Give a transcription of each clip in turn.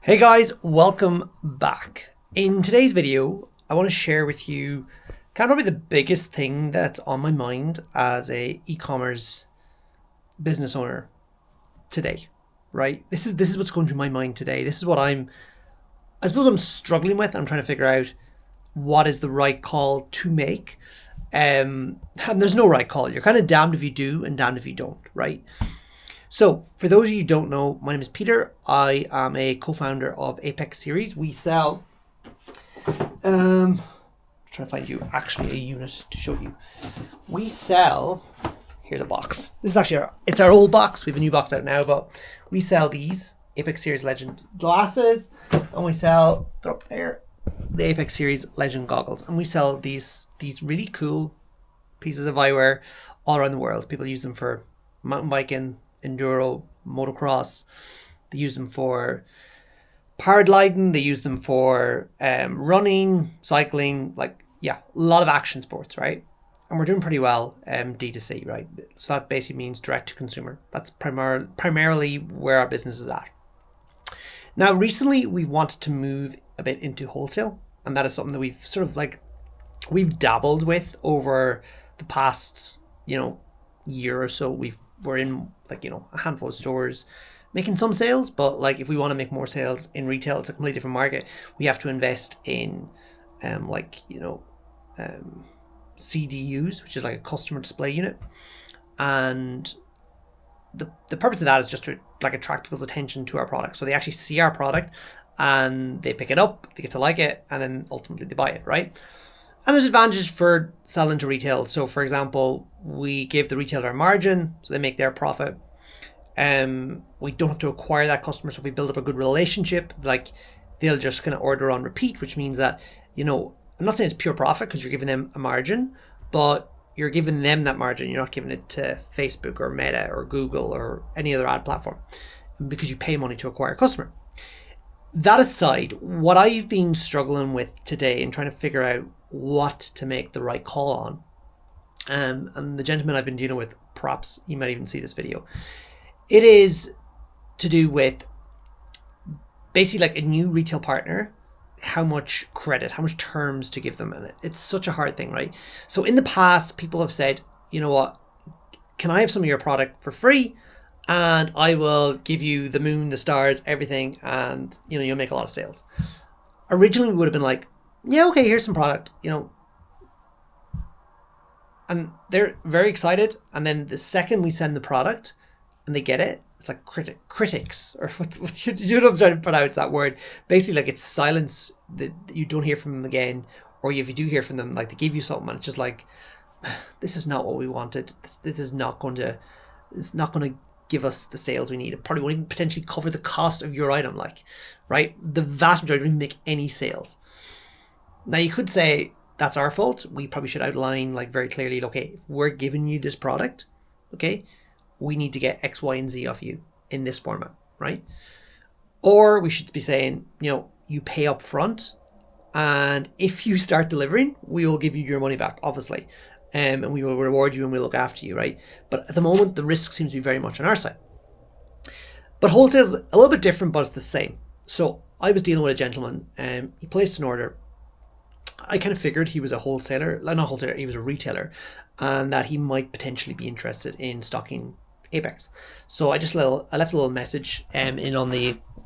Hey guys, welcome back. In today's video, I want to share with you kind of probably the biggest thing that's on my mind as a e-commerce business owner today, right? This is what's going through my mind today. This is what I suppose I'm struggling with. I'm trying to figure out what is the right call to make. And there's no right call. You're kind of damned if you do and damned if you don't, right? So, for those of you who don't know, my name is Peter. I am a co-founder of Apex Series. We sell, trying to find you actually a unit to show you. We sell, here's a box. This is actually it's our old box. We have a new box out now, but we sell these Apex Series Legend glasses, and we sell, they're up there, the Apex Series Legend goggles. And we sell these really cool pieces of eyewear all around the world. People use them for mountain biking, enduro, motocross. They use them for paragliding. They use them for running, cycling, a lot of action sports, right? And we're doing pretty well D2C, right? So that basically means direct to consumer. That's primarily where our business is at. Now, recently we've wanted to move a bit into wholesale, and that is something that we've sort of we've dabbled with over the past, year or so. We're in a handful of stores making some sales, but if we want to make more sales in retail, it's a completely different market. We have to invest in CDUs, which is like a customer display unit, and the purpose of that is just to attract people's attention to our product, so they actually see our product and they pick it up, they get to like it, and then ultimately they buy it, right? And there's advantages for selling to retail. So, for example, we give the retailer a margin, so they make their profit. We don't have to acquire that customer, so if we build up a good relationship, they'll just kind of order on repeat, which means that, I'm not saying it's pure profit because you're giving them a margin, but you're giving them that margin. You're not giving it to Facebook or Meta or Google or any other ad platform because you pay money to acquire a customer. That aside, what I've been struggling with today and trying to figure out what to make the right call on, and the gentleman I've been dealing with, perhaps you might even see this video, it is to do with basically a new retail partner, how much credit, how much terms to give them. And it's such a hard thing, right? So in the past, people have said, you know what, can I have some of your product for free? And I will give you the moon, the stars, everything, and you'll make a lot of sales. Originally, we would have been like, yeah, okay, here's some product, and they're very excited. And then the second we send the product and they get it, it's like critics, or what you know what I'm trying to pronounce that word. Basically, it's silence that you don't hear from them again, or if you do hear from them, they give you something and it's just this is not what we wanted. This is not going to, it's not going to give us the sales we need. It probably won't even potentially cover the cost of your item, right? The vast majority don't even make any sales. Now, you could say that's our fault. We probably should outline very clearly, okay, we're giving you this product, okay, we need to get X, Y, and Z off you in this format, right? Or we should be saying, you pay up front, and if you start delivering, we will give you your money back, obviously, and we will reward you and we'll look after you, right? But at the moment, the risk seems to be very much on our side. But wholesale is a little bit different, but it's the same. So I was dealing with a gentleman, he placed an order. I kind of figured he was a wholesaler, not wholesaler, he was a retailer, and that he might potentially be interested in stocking Apex. So I left a little message in on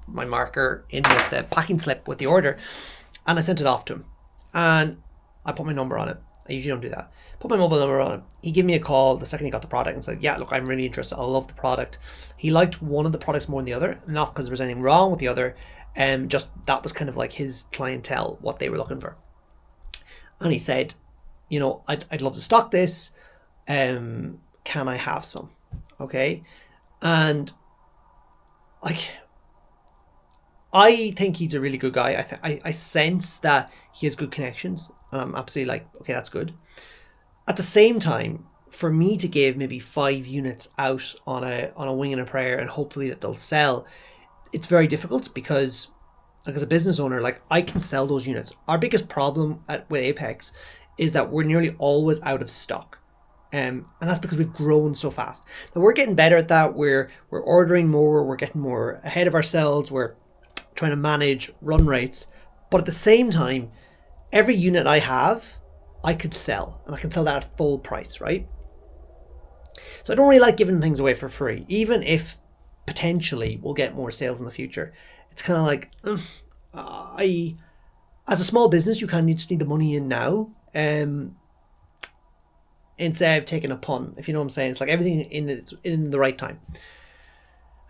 my marker in with the packing slip with the order, and I sent it off to him. And I put my number on it. I usually don't do that. Put my mobile number on it. He gave me a call the second he got the product and said, yeah, look, I'm really interested. I love the product. He liked one of the products more than the other, not because there was anything wrong with the other, just that was kind of his clientele, what they were looking for. And he said, I'd love to stock this. Can I have some? Okay. And I think he's a really good guy. I sense that he has good connections. And I'm absolutely okay, that's good. At the same time, for me to give maybe 5 units out on a wing and a prayer and hopefully that they'll sell, it's very difficult because as a business owner, I can sell those units. Our biggest problem with Apex is that we're nearly always out of stock. And that's because we've grown so fast. Now we're getting better at that. We're ordering more. We're getting more ahead of ourselves. We're trying to manage run rates. But at the same time, every unit I have, I could sell, and I can sell that at full price, right? So I don't really like giving things away for free, even if potentially we'll get more sales in the future. It's kind of like, as a small business, you kind of just need the money in now, instead of taking a punt, if you know what I'm saying. It's like everything in the right time.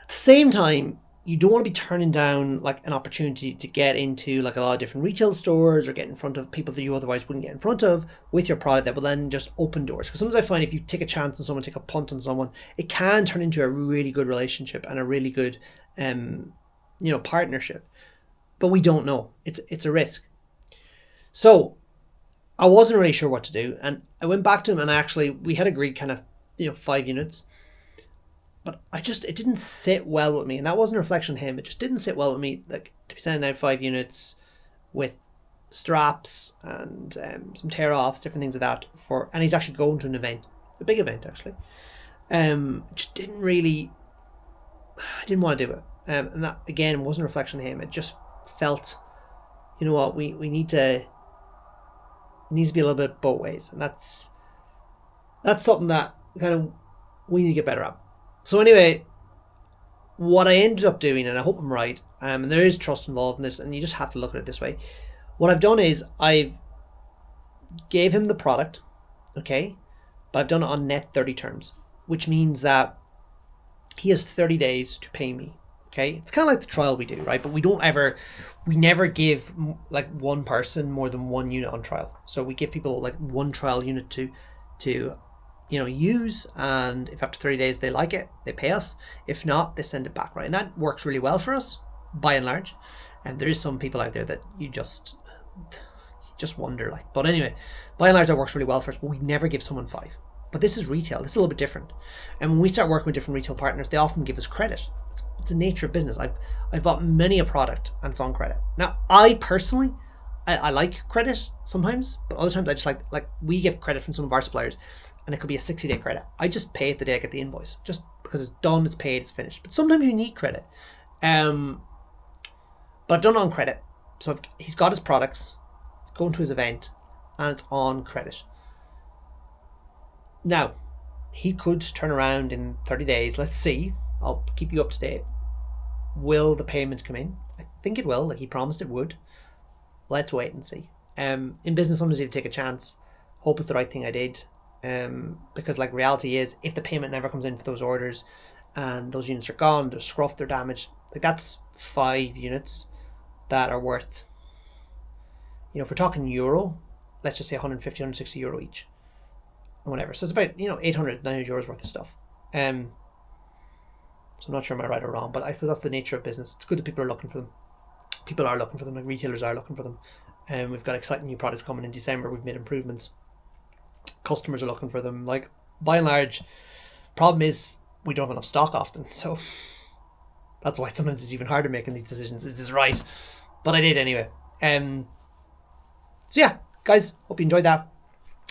At the same time, you don't want to be turning down like an opportunity to get into like a lot of different retail stores or get in front of people that you otherwise wouldn't get in front of with your product that will then just open doors. Because sometimes I find if you take a chance on someone, take a punt on someone, it can turn into a really good relationship and a really good, partnership. But we don't know. It's a risk. So I wasn't really sure what to do, and I went back to him, and we had agreed kind of 5 units. But it didn't sit well with me, and that wasn't a reflection on him. It just didn't sit well with me, like to be sending out 5 units with straps and some tear offs, different things like that. And he's actually going to an event, a big event actually. Just didn't really. I didn't want to do it, and that again wasn't a reflection on him. It just felt, you know what, we need to. It needs to be a little bit both ways, and that's something that kind of we need to get better at. So anyway, what I ended up doing, and I hope I'm right, and there is trust involved in this, and you just have to look at it this way. What I've done is I've gave him the product, okay, but I've done it on net 30 terms, which means that he has 30 days to pay me, okay? It's kind of like the trial we do, right? But we never give like one person more than 1 unit on trial. So we give people like 1 trial unit to use, and if after 30 days they like it, they pay us. If not, they send it back, right? And that works really well for us, by and large. And there is some people out there that you just wonder, like. But anyway, by and large, that works really well for us. But we never give someone 5. But this is retail. This is a little bit different. And when we start working with different retail partners, they often give us credit. It's the nature of business. I've bought many a product and it's on credit. Now, I personally, I like credit sometimes, but other times I just like we get credit from some of our suppliers, and it could be a 60-day credit. I just pay it the day I get the invoice, just because it's done, it's paid, it's finished. But sometimes you need credit. But I've done it on credit. So he's got his products, he's going to his event, and it's on credit. Now, he could turn around in 30 days. Let's see. I'll keep you up to date. Will the payment come in? I think it will, like he promised it would. Let's wait and see. In business, sometimes you have to take a chance. Hope it's the right thing I did. Because like reality is, if the payment never comes in for those orders and those units are gone, they're scruffed, they're damaged, like that's 5 units that are worth, if we're talking euro, let's just say 150, 160 euro each or whatever. So it's about 800, 900 euros worth of stuff. So I'm not sure am I right or wrong, but I suppose that's the nature of business. It's good that people are looking for them. People are looking for them, like retailers are looking for them. We've got exciting new products coming in December. We've made improvements. Customers are looking for them. Like, by and large, problem is we don't have enough stock often, so that's why sometimes it's even harder making these decisions. Is this right? But I did anyway. So yeah, guys, hope you enjoyed that.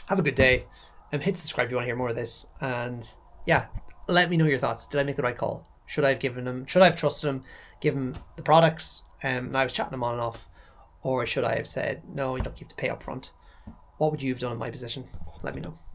Have a good day. Hit subscribe if you want to hear more of this, and yeah, let me know your thoughts. Did I make the right call? Should I have trusted him, give him the products, and I was chatting him on and off, or should I have said no, look, you have to pay up front? What would you have done in my position? Let me know.